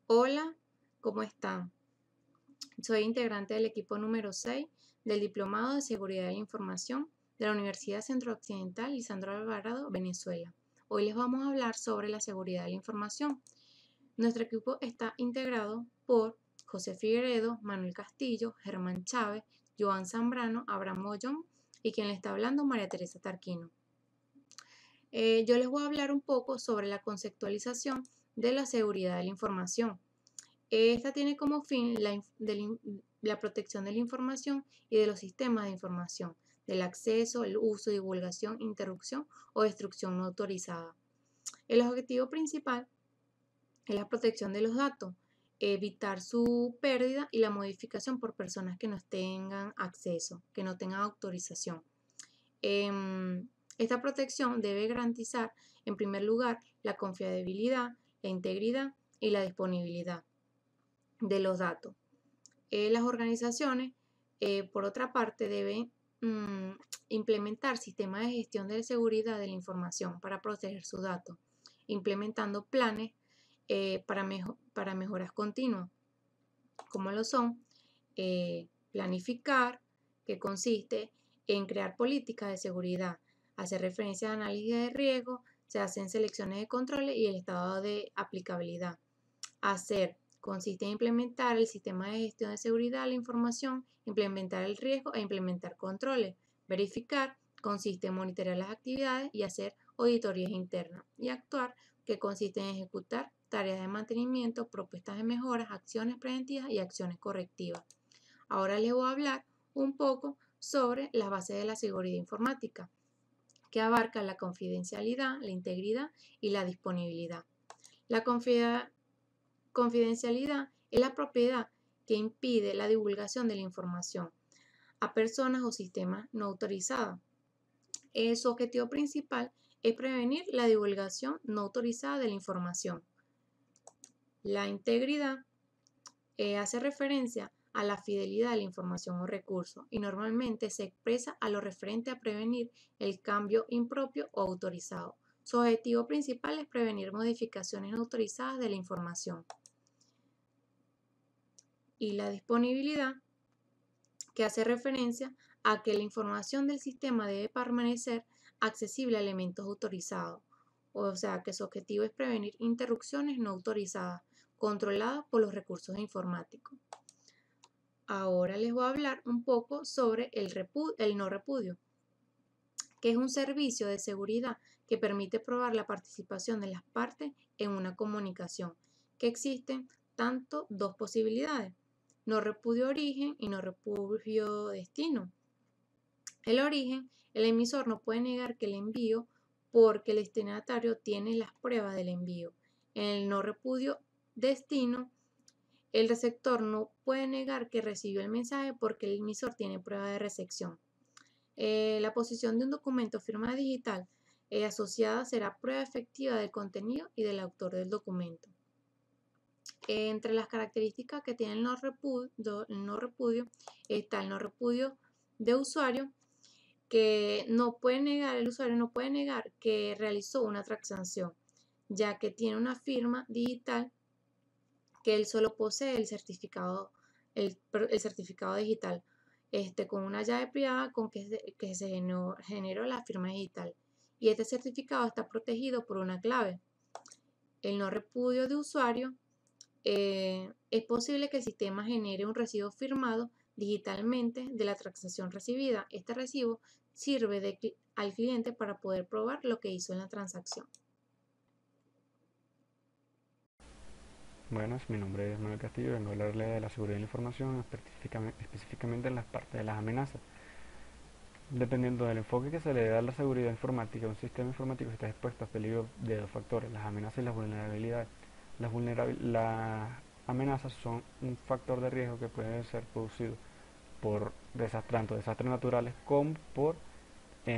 Hola, ¿cómo están? Soy integrante del equipo número 6 del Diplomado de Seguridad de la Información de la Universidad Centro-Occidental Lisandro Alvarado, Venezuela. Hoy les vamos a hablar sobre la seguridad de la información. Nuestro equipo está integrado por José Figueredo, Manuel Castillo, Germán Chávez, Joan Zambrano, Abraham Mollón y quien le está hablando, María Teresa Tarquino. Yo les voy a hablar un poco sobre la conceptualización de la seguridad de la información. Esta tiene como fin la protección de la información y de los sistemas de información, del acceso, el uso, divulgación, interrupción o destrucción no autorizada. El objetivo principal es la protección de los datos, evitar su pérdida y la modificación por personas que no tengan acceso, que no tengan autorización. Esta protección debe garantizar, en primer lugar, la confiabilidad, la integridad y la disponibilidad de los datos. Las organizaciones, por otra parte, deben implementar sistemas de gestión de seguridad de la información para proteger sus datos, implementando planes para mejoras continuas, como lo son planificar, que consiste en crear políticas de seguridad, hacer referencia a análisis de riesgo, se hacen selecciones de controles y el estado de aplicabilidad. Hacer consiste en implementar el sistema de gestión de seguridad de la información, implementar el riesgo e implementar controles. Verificar consiste en monitorear las actividades y hacer auditorías internas. Y actuar, que consiste en ejecutar tareas de mantenimiento, propuestas de mejoras, acciones preventivas y acciones correctivas. Ahora les voy a hablar un poco sobre las bases de la seguridad informática, que abarca la confidencialidad, la integridad y la disponibilidad. La confidencialidad es la propiedad que impide la divulgación de la información a personas o sistemas no autorizados. Su objetivo principal es prevenir la divulgación no autorizada de la información. La integridad hace referencia a la fidelidad de la información o recurso y normalmente se expresa a lo referente a prevenir el cambio impropio o autorizado. Su objetivo principal es prevenir modificaciones no autorizadas de la información. Y la disponibilidad, que hace referencia a que la información del sistema debe permanecer accesible a elementos autorizados, o sea que su objetivo es prevenir interrupciones no autorizadas, controladas por los recursos informáticos. Ahora les voy a hablar un poco sobre el no repudio, que es un servicio de seguridad que permite probar la participación de las partes en una comunicación, que existen tanto dos posibilidades: no repudio origen y no repudio destino. El origen, el emisor no puede negar que el envío porque el destinatario tiene las pruebas del envío. En el no repudio destino, el receptor no puede negar que recibió el mensaje porque el emisor tiene prueba de recepción. La posición de un documento firma digital asociada será prueba efectiva del contenido y del autor del documento. Entre las características que tiene el no repudio está el no repudio de usuario, que el usuario no puede negar que realizó una transacción, ya que tiene una firma digital que él solo posee el certificado digital, con una llave privada con que se generó la firma digital, y este certificado está protegido por una clave. El no repudio de usuario, es posible que el sistema genere un recibo firmado digitalmente de la transacción recibida. Este recibo sirve al cliente para poder probar lo que hizo en la transacción. Buenas, mi nombre es Manuel Castillo y vengo a hablarle de la seguridad de la información, específicamente en las partes de las amenazas. Dependiendo del enfoque que se le dé a la seguridad informática, un sistema informático está expuesto a peligros de dos factores: las amenazas y las vulnerabilidades. Las amenazas son un factor de riesgo que puede ser producido por tanto desastres naturales como por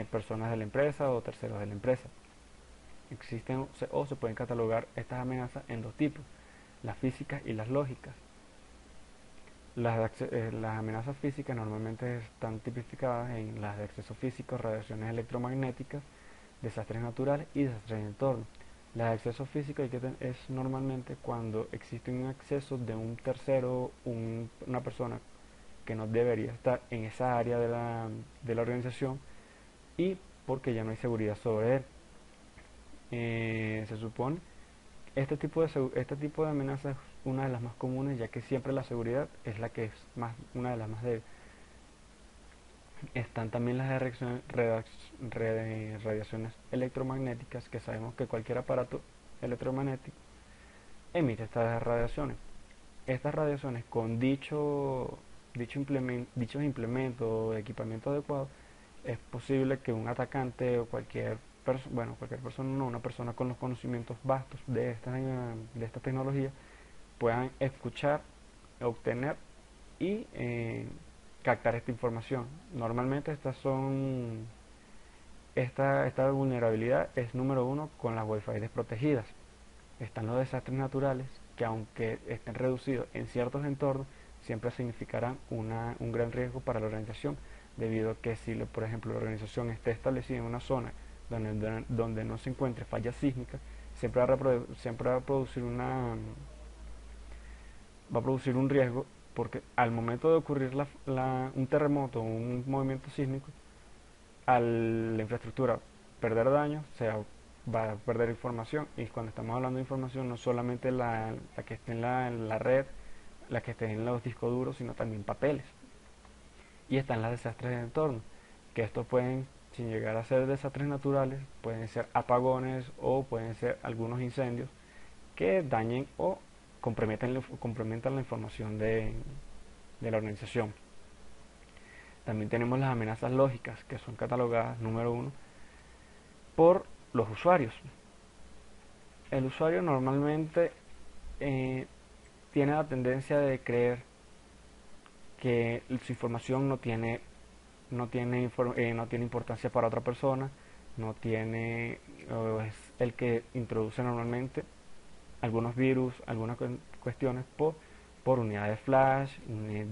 personas de la empresa o terceros de la empresa. Existen o se pueden catalogar estas amenazas en dos tipos: las físicas y las lógicas. Las amenazas físicas normalmente están tipificadas en las de acceso físico, radiaciones electromagnéticas, desastres naturales y desastres de entorno. Los accesos físicos es normalmente cuando existe un acceso de un tercero, una persona que no debería estar en esa área de la organización y porque ya no hay seguridad sobre él. Se supone este tipo de amenazas es una de las más comunes, ya que siempre la seguridad es la que es más una de las más débiles. Están también las radiaciones electromagnéticas, que sabemos que cualquier aparato electromagnético emite estas radiaciones. Estas radiaciones con dichos implementos o equipamiento adecuado, es posible que un atacante o cualquier persona, no, una persona con los conocimientos vastos de esta tecnología, puedan escuchar, obtener y captar esta información. Normalmente esta vulnerabilidad es número uno con las Wi-Fi desprotegidas. Están los desastres naturales, que aunque estén reducidos en ciertos entornos, siempre significarán un gran riesgo para la organización, debido a que si, por ejemplo, la organización está establecida en una zona donde no se encuentre fallas sísmicas, siempre va a producir un riesgo, porque al momento de ocurrir un terremoto o un movimiento sísmico, a la infraestructura perder daño, va a perder información. Y cuando estamos hablando de información, no solamente la que esté en la red, la que esté en los discos duros, sino también papeles. Y están los desastres de entorno, que estos pueden, sin llegar a ser desastres naturales, pueden ser apagones o pueden ser algunos incendios que dañen o comprometan la información de la organización. También tenemos las amenazas lógicas, que son catalogadas, número uno, por los usuarios. El usuario normalmente eh, tiene la tendencia de creer que su información no tiene importancia para otra persona, no tiene, o es el que introduce normalmente algunos virus, algunas cuestiones por unidades flash,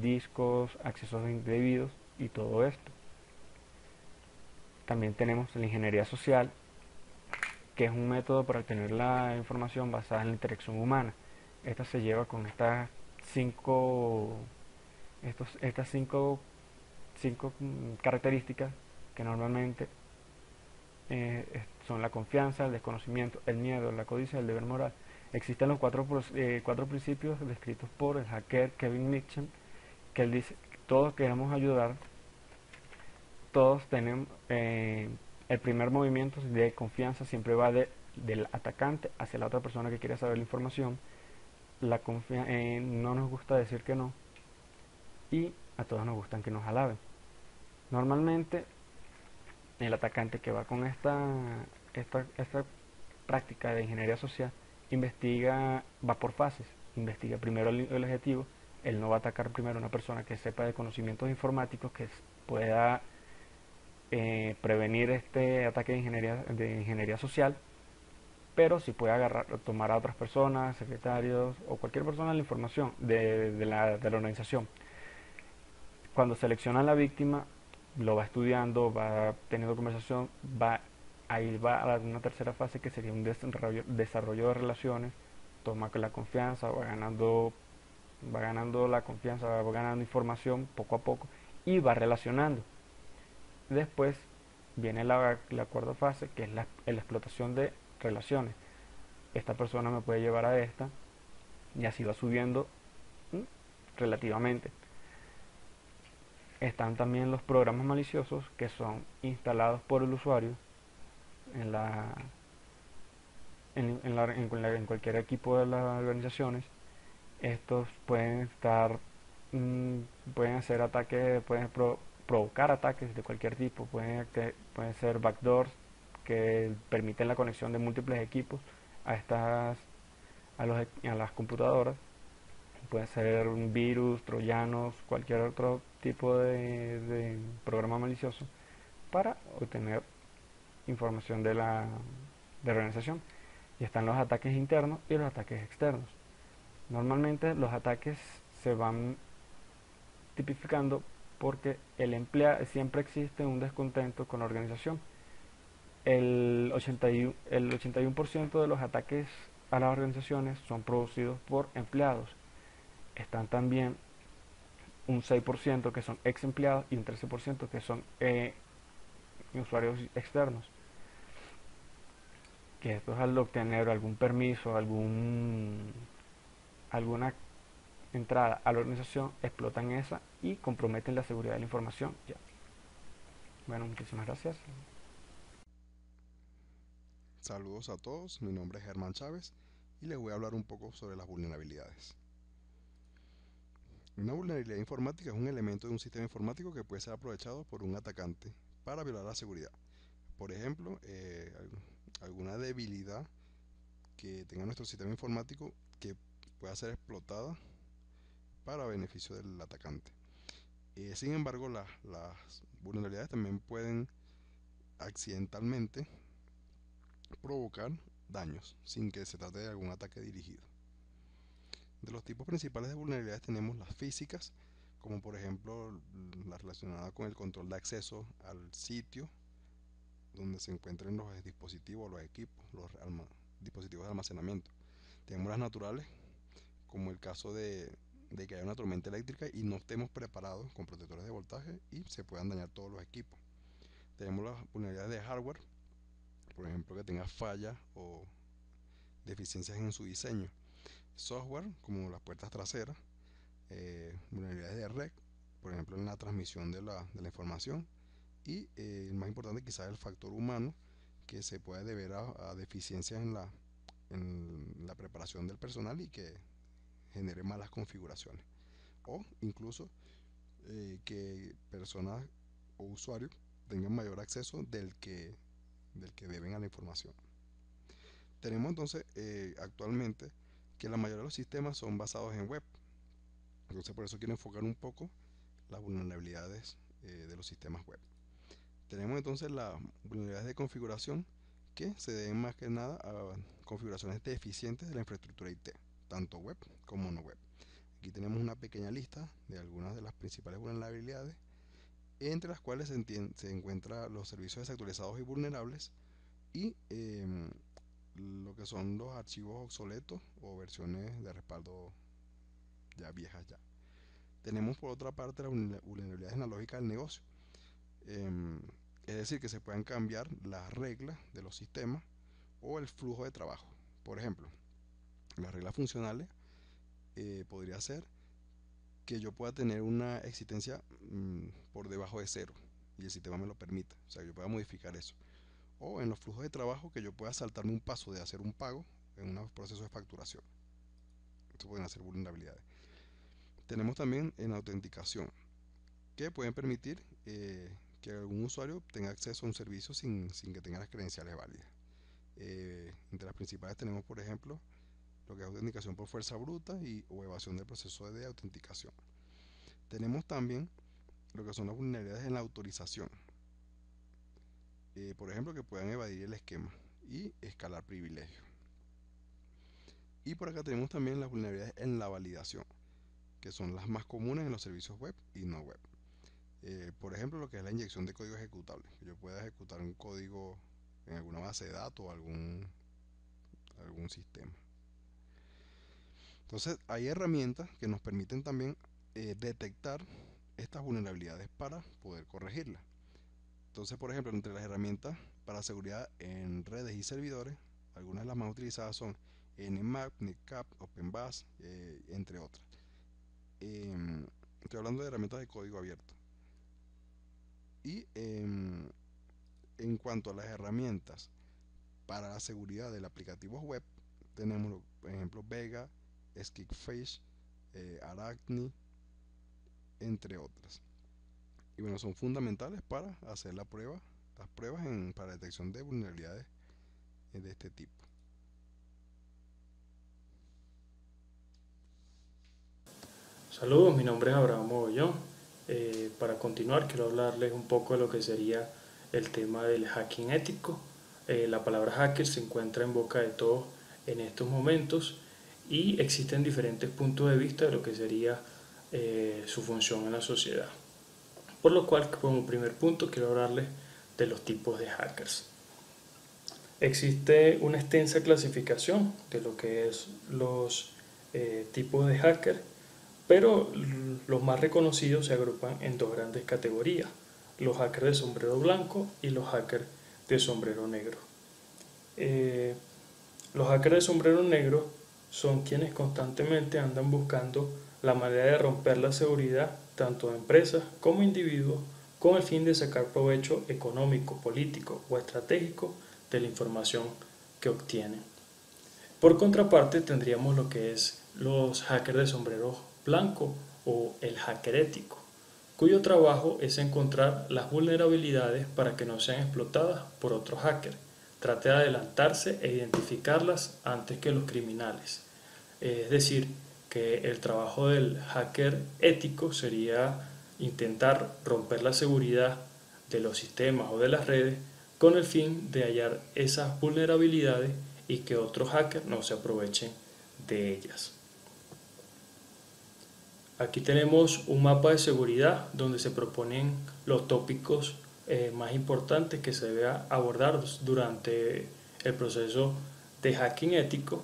discos, accesos indebidos y todo esto. También tenemos la ingeniería social, que es un método para obtener la información basada en la interacción humana. Esta se lleva con cinco, estas cinco características que normalmente son la confianza, el desconocimiento, el miedo, la codicia y el deber moral. Existen los cuatro principios descritos por el hacker Kevin Mitchell, que él dice que todos queremos ayudar, todos tenemos el primer movimiento de confianza siempre va del atacante hacia la otra persona que quiere saber la información. No nos gusta decir que no y a todos nos gustan que nos alaben. Normalmente el atacante que va con esta práctica de ingeniería social va por fases. Investiga primero el objetivo. Él no va a atacar primero a una persona que sepa de conocimientos informáticos, que pueda prevenir este ataque de ingeniería social, pero si puede tomar a otras personas, secretarios o cualquier persona la información de la organización. Cuando selecciona a la víctima, lo va estudiando, va teniendo conversación, ahí va a una tercera fase, que sería un desarrollo de relaciones, toma la confianza, va ganando la confianza, va ganando información poco a poco y va relacionando. Después viene la cuarta fase, que es la explotación de relaciones. Esta persona me puede llevar a esta, y así va subiendo relativamente. Están también los programas maliciosos, que son instalados por el usuario en cualquier equipo de las organizaciones. Estos pueden hacer ataques, provocar ataques de cualquier tipo. Pueden ser backdoors que permiten la conexión de múltiples equipos a las computadoras. Puede ser un virus, troyanos, cualquier otro tipo de programa malicioso para obtener información de la organización. Y están los ataques internos y los ataques externos. Normalmente los ataques se van tipificando porque siempre existe un descontento con la organización. el 81% de los ataques a las organizaciones son producidos por empleados. Están también un 6% que son ex empleados y un 13% que son usuarios externos. Que esto es al obtener algún permiso, alguna entrada a la organización, explotan esa y comprometen la seguridad de la información. Ya. Bueno, muchísimas gracias. Saludos a todos, mi nombre es Germán Chávez y les voy a hablar un poco sobre las vulnerabilidades. Una vulnerabilidad informática es un elemento de un sistema informático que puede ser aprovechado por un atacante para violar la seguridad. Por ejemplo, alguna debilidad que tenga nuestro sistema informático que pueda ser explotada para beneficio del atacante. Sin embargo, las vulnerabilidades también pueden accidentalmente provocar daños sin que se trate de algún ataque dirigido. De los tipos principales de vulnerabilidades tenemos las físicas, como por ejemplo la relacionada con el control de acceso al sitio donde se encuentren los dispositivos, los equipos, dispositivos de almacenamiento. Tenemos las naturales, como el caso de que haya una tormenta eléctrica y no estemos preparados con protectores de voltaje y se puedan dañar todos los equipos. Tenemos las vulnerabilidades de hardware, por ejemplo que tenga fallas o deficiencias en su diseño. Software, como las puertas traseras, vulnerabilidades de red, por ejemplo en la transmisión de la información, y el más importante quizás el factor humano, que se puede deber a deficiencias en la preparación del personal y que genere malas configuraciones, o incluso que personas o usuarios tengan mayor acceso del que deben a la información. Tenemos entonces actualmente que la mayoría de los sistemas son basados en web. Entonces por eso quiero enfocar un poco las vulnerabilidades de los sistemas web. Tenemos entonces las vulnerabilidades de configuración que se deben más que nada a configuraciones deficientes de la infraestructura IT, tanto web como no web. Aquí tenemos una pequeña lista de algunas de las principales vulnerabilidades, entre las cuales se encuentran los servicios desactualizados y vulnerables y lo que son los archivos obsoletos o versiones de respaldo ya viejas ya. Tenemos por otra parte las vulnerabilidades en la lógica del negocio, em, es decir, que se puedan cambiar las reglas de los sistemas o el flujo de trabajo. Por ejemplo, las reglas funcionales podría ser que yo pueda tener una existencia por debajo de cero y el sistema me lo permita, o sea, yo pueda modificar eso. O en los flujos de trabajo que yo pueda saltarme un paso de hacer un pago en un proceso de facturación. Esto pueden ser vulnerabilidades. Tenemos también en autenticación, que pueden permitir que algún usuario tenga acceso a un servicio sin que tenga las credenciales válidas. Entre las principales tenemos, por ejemplo, lo que es autenticación por fuerza bruta o evasión del proceso de autenticación. Tenemos también lo que son las vulnerabilidades en la autorización. Por ejemplo, que puedan evadir el esquema y escalar privilegios. Y por acá tenemos también las vulnerabilidades en la validación, que son las más comunes en los servicios web y no web. Por ejemplo, lo que es la inyección de código ejecutable, que yo pueda ejecutar un código en alguna base de datos o algún sistema. Entonces, hay herramientas que nos permiten también detectar estas vulnerabilidades para poder corregirlas. Entonces, por ejemplo, entre las herramientas para seguridad en redes y servidores, algunas de las más utilizadas son Nmap, Netcap, OpenBAS, entre otras. Estoy hablando de herramientas de código abierto. Y en cuanto a las herramientas para la seguridad del aplicativo web, tenemos, por ejemplo, Vega, Skillfish, Arachne, entre otras. Y bueno, son fundamentales para hacer las pruebas para detección de vulnerabilidades de este tipo. Saludos, mi nombre es Abraham Mogollón. Para continuar, quiero hablarles un poco de lo que sería el tema del hacking ético. La palabra hacker se encuentra en boca de todos en estos momentos y existen diferentes puntos de vista de lo que sería su función en la sociedad. Por lo cual, como primer punto, quiero hablarles de los tipos de hackers. Existe una extensa clasificación de lo que es los tipos de hacker, pero los más reconocidos se agrupan en dos grandes categorías: los hackers de sombrero blanco y los hackers de sombrero negro. Eh, los hackers de sombrero negro son quienes constantemente andan buscando la manera de romper la seguridad tanto de empresas como individuos con el fin de sacar provecho económico, político o estratégico de la información que obtienen. Por contraparte tendríamos lo que es los hackers de sombrero blanco o el hacker ético, cuyo trabajo es encontrar las vulnerabilidades para que no sean explotadas por otros hackers. Trate de adelantarse e identificarlas antes que los criminales. Es decir, que el trabajo del hacker ético sería intentar romper la seguridad de los sistemas o de las redes con el fin de hallar esas vulnerabilidades y que otros hackers no se aprovechen de ellas. Aquí tenemos un mapa de seguridad donde se proponen los tópicos más importantes que se debe abordar durante el proceso de hacking ético,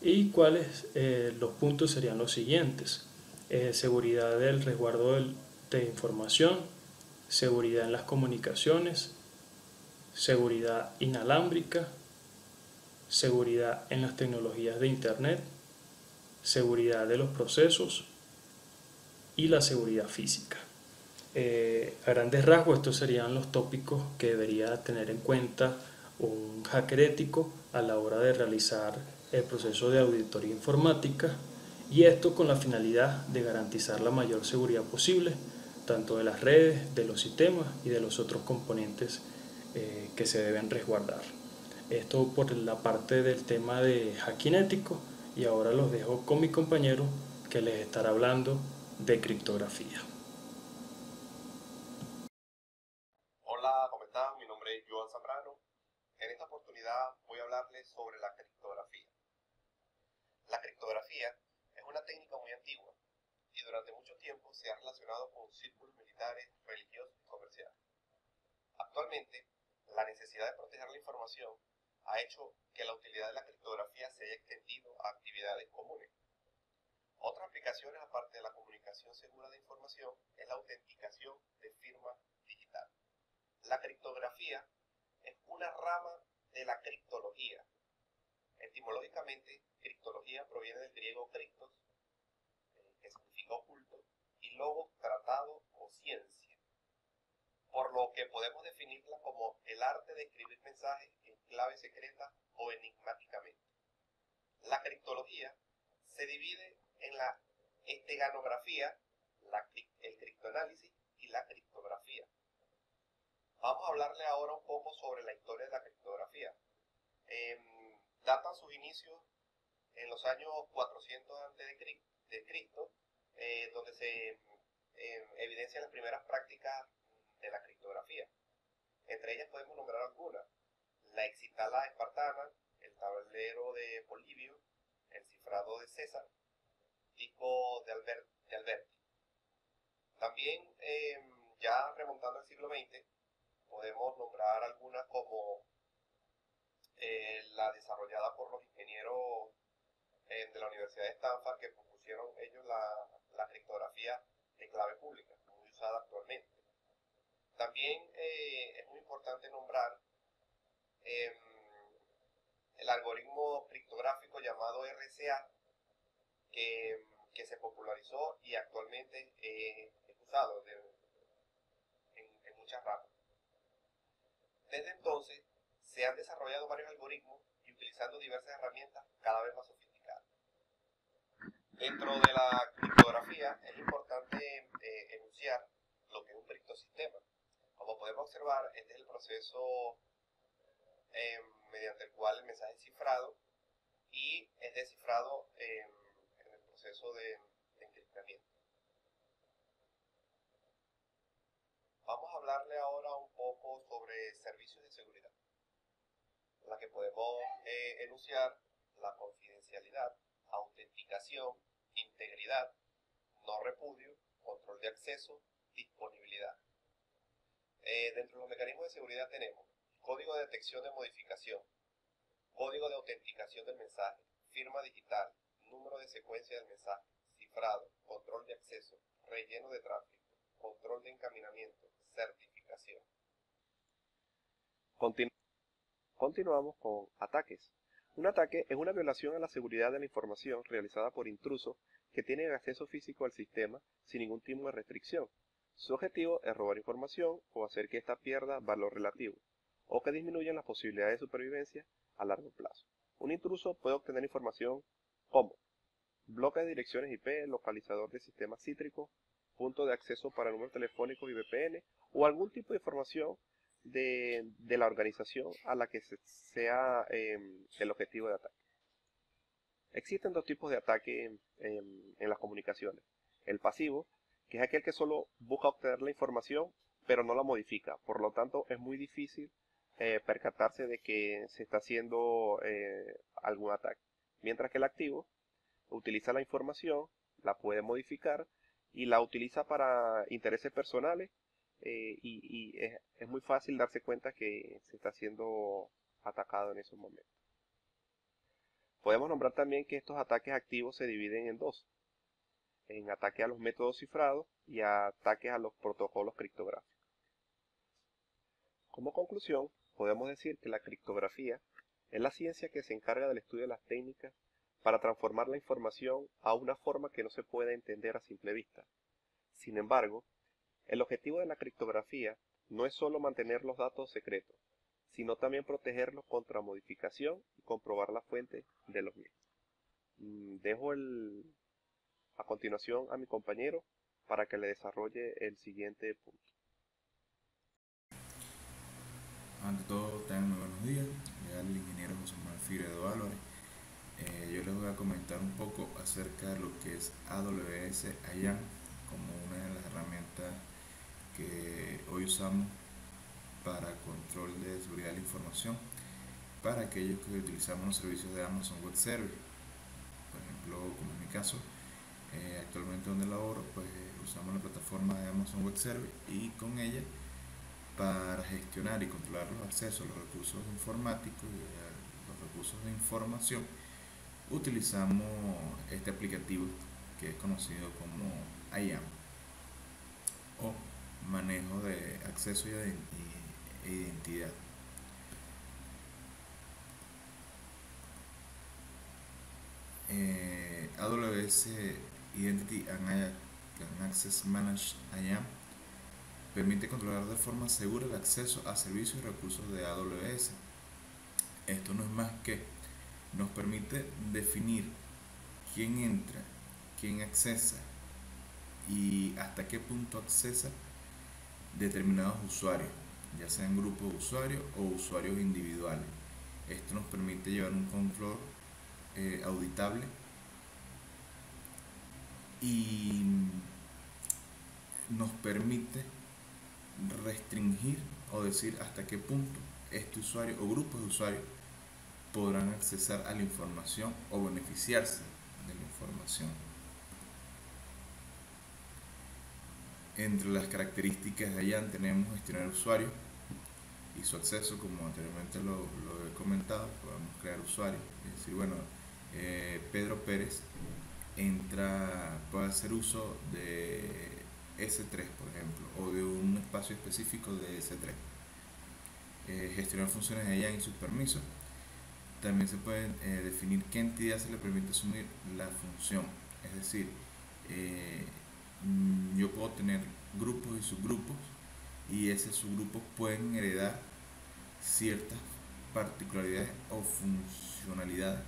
y cuáles los puntos serían los siguientes: seguridad del resguardo de información, seguridad en las comunicaciones, seguridad inalámbrica, seguridad en las tecnologías de Internet, seguridad de los procesos y la seguridad física. A grandes rasgos, estos serían los tópicos que debería tener en cuenta un hacker ético a la hora de realizar el proceso de auditoría informática, y esto con la finalidad de garantizar la mayor seguridad posible, tanto de las redes, de los sistemas y de los otros componentes que se deben resguardar. Esto por la parte del tema de hacking ético, y ahora los dejo con mi compañero que les estará hablando de criptografía. Hola, ¿cómo están? Mi nombre es Joan Zambrano. En esta oportunidad voy a hablarles sobre la criptografía. La criptografía es una técnica muy antigua y durante mucho tiempo se ha relacionado con círculos militares, religiosos y comerciales. Actualmente, la necesidad de proteger la información ha hecho que la utilidad de la criptografía se haya extendido a actividades comunes. Otras aplicaciones, aparte de la comunicación segura de información, es la autenticación de firma digital. La criptografía es una rama de la criptología. Etimológicamente, criptología proviene del griego criptos, que significa oculto, y logos, tratado o ciencia, por lo que podemos definirla como el arte de escribir mensajes en clave secreta o enigmáticamente. La criptología se divide en la esteganografía, el criptoanálisis y la criptografía. Vamos a hablarle ahora un poco sobre la historia de la criptografía. Datan sus inicios en los años 400 a.C., donde se evidencian las primeras prácticas de la criptografía. Entre ellas podemos nombrar algunas: la excitala espartana, el tablero de Polibio, el cifrado de César, disco de Alberti. También, ya remontando al siglo XX, podemos nombrar algunas como la desarrollada por los ingenieros de la Universidad de Stanford, que propusieron ellos la criptografía de clave pública, muy usada actualmente. También es muy importante nombrar el algoritmo criptográfico llamado RSA, que se popularizó y actualmente es usado en muchas ramas. Desde entonces se han desarrollado varios algoritmos y utilizando diversas herramientas cada vez más sofisticadas. Dentro de la criptografía es importante enunciar lo que es un criptosistema. Como podemos observar, este es el proceso mediante el cual el mensaje es cifrado y es descifrado en el proceso de encriptamiento. Vamos a hablarle ahora un poco sobre servicios de seguridad, en la que podemos enunciar la confidencialidad, autenticación, integridad, no repudio, control de acceso, disponibilidad. Dentro de los mecanismos de seguridad tenemos código de detección de modificación, código de autenticación del mensaje, firma digital, número de secuencia del mensaje, cifrado, control de acceso, relleno de tráfico, control de encaminamiento, certificación. Continuamos con ataques. Un ataque es una violación a la seguridad de la información realizada por intrusos que tienen acceso físico al sistema sin ningún tipo de restricción. Su objetivo es robar información o hacer que ésta pierda valor relativo, o que disminuyan las posibilidades de supervivencia a largo plazo. Un intruso puede obtener información como bloque de direcciones IP, localizador de sistemas cítricos, punto de acceso para números telefónicos y VPN, o algún tipo de información de la organización a la que sea el objetivo de ataque. Existen dos tipos de ataque en las comunicaciones. El pasivo, que es aquel que solo busca obtener la información, pero no la modifica. Por lo tanto, es muy difícil percatarse de que se está haciendo algún ataque. Mientras que el activo utiliza la información, la puede modificar y la utiliza para intereses personales y es muy fácil darse cuenta que se está siendo atacado en esos momentos. Podemos nombrar también que estos ataques activos se dividen en dos, en ataque a los métodos cifrados y ataques a los protocolos criptográficos. Como conclusión, podemos decir que la criptografía es la ciencia que se encarga del estudio de las técnicas para transformar la información a una forma que no se puede entender a simple vista. Sin embargo, el objetivo de la criptografía no es solo mantener los datos secretos, sino también protegerlos contra modificación y comprobar la fuente de los mismos. Dejo a continuación a mi compañero para que le desarrolle el siguiente punto. Ante todo, tengan muy buenos días. Le el ingeniero José Manuel Figueredo Álvarez. Yo les voy a comentar un poco acerca de lo que es AWS IAM como una de las herramientas que hoy usamos para control de seguridad de la información para aquellos que utilizamos los servicios de Amazon Web Services. Por ejemplo, como en mi caso, actualmente donde laboro, pues usamos la plataforma de Amazon Web Services y con ella para gestionar y controlar los accesos a los recursos informáticos y a los recursos de información utilizamos este aplicativo que es conocido como IAM o manejo de acceso e identidad. AWS Identity and Access Managed IAM permite controlar de forma segura el acceso a servicios y recursos de AWS. Esto no es más que nos permite definir quién entra, quién accesa y hasta qué punto accesa determinados usuarios, ya sean grupos de usuarios o usuarios individuales. Esto nos permite llevar un control auditable y nos permite restringir o decir hasta qué punto este usuario o grupos de usuarios podrán accesar a la información o beneficiarse de la información. Entre las características de IAM tenemos gestionar usuarios y su acceso, como anteriormente lo he comentado. Podemos crear usuarios, es decir, bueno, Pedro Pérez puede hacer uso de S3, por ejemplo, o de un espacio específico de S3. Gestionar funciones de IAM y sus permisos. También se puede definir qué entidad se le permite asumir la función, es decir, yo puedo tener grupos y subgrupos y esos subgrupos pueden heredar ciertas particularidades o funcionalidades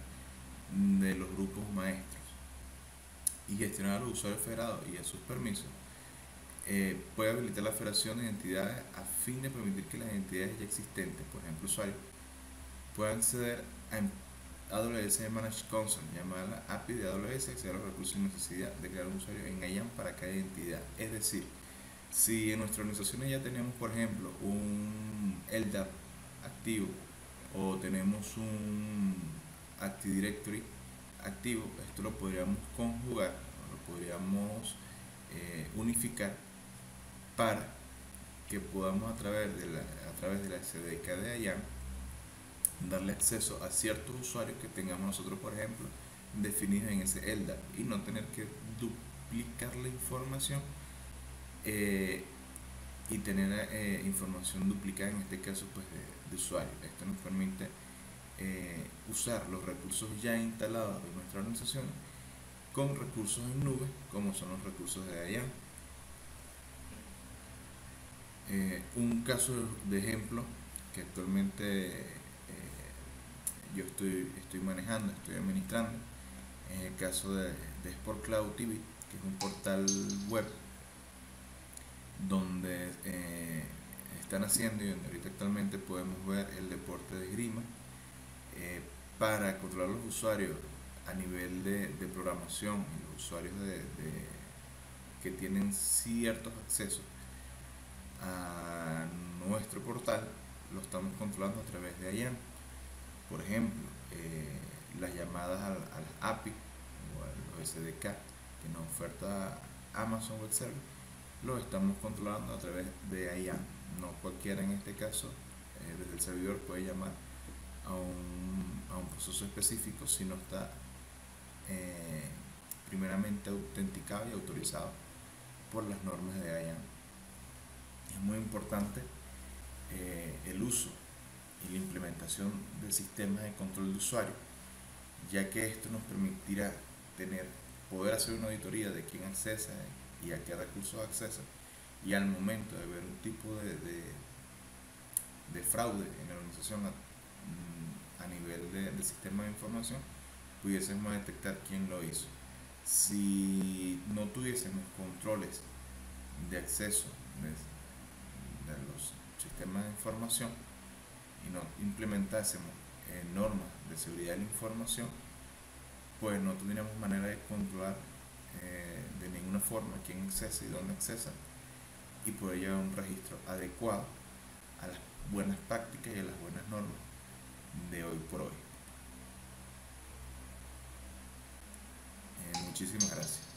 de los grupos maestros. Y gestionar a los usuarios federados y a sus permisos puede habilitar la federación de identidades a fin de permitir que las entidades ya existentes, por ejemplo usuarios, puedan acceder a AWS Managed Console, llamada la API de AWS, acceder a los recursos sin necesidad de crear un usuario en IAM para cada entidad. Es decir, si en nuestra organización ya tenemos, por ejemplo, un LDAP activo o tenemos un Active Directory activo, esto lo podríamos conjugar, lo podríamos unificar para que podamos a través de la SDK de IAM darle acceso a ciertos usuarios que tengamos nosotros, por ejemplo, definidos en ese LDAP, y no tener que duplicar la información y tener información duplicada, en este caso pues de usuarios. Esto nos permite usar los recursos ya instalados de nuestra organización con recursos en nube, como son los recursos de IAM. Un caso de ejemplo que actualmente yo estoy manejando, estoy administrando, en el caso de Sport Cloud TV, que es un portal web donde están haciendo y donde ahorita actualmente podemos ver el deporte de esgrima. Para controlar los usuarios a nivel de programación y los usuarios que tienen ciertos accesos a nuestro portal, lo estamos controlando a través de IAM. Por ejemplo, las llamadas a las API o a los SDK que nos oferta Amazon Web Service, lo estamos controlando a través de IAM. No cualquiera, en este caso, desde el servidor puede llamar a un proceso específico si no está primeramente autenticado y autorizado por las normas de IAM. Es muy importante el uso y la implementación de sistemas de control de usuario, ya que esto nos permitirá poder hacer una auditoría de quién accesa y a qué recursos accesa, y al momento de ver un tipo de fraude en la organización a nivel de sistema de información, pudiésemos detectar quién lo hizo. Si no tuviésemos controles de acceso de los sistemas de información y no implementásemos normas de seguridad de la información, pues no tendríamos manera de controlar de ninguna forma quién accesa y dónde accesa, y poder llevar un registro adecuado a las buenas prácticas y a las buenas normas de hoy por hoy. Muchísimas gracias.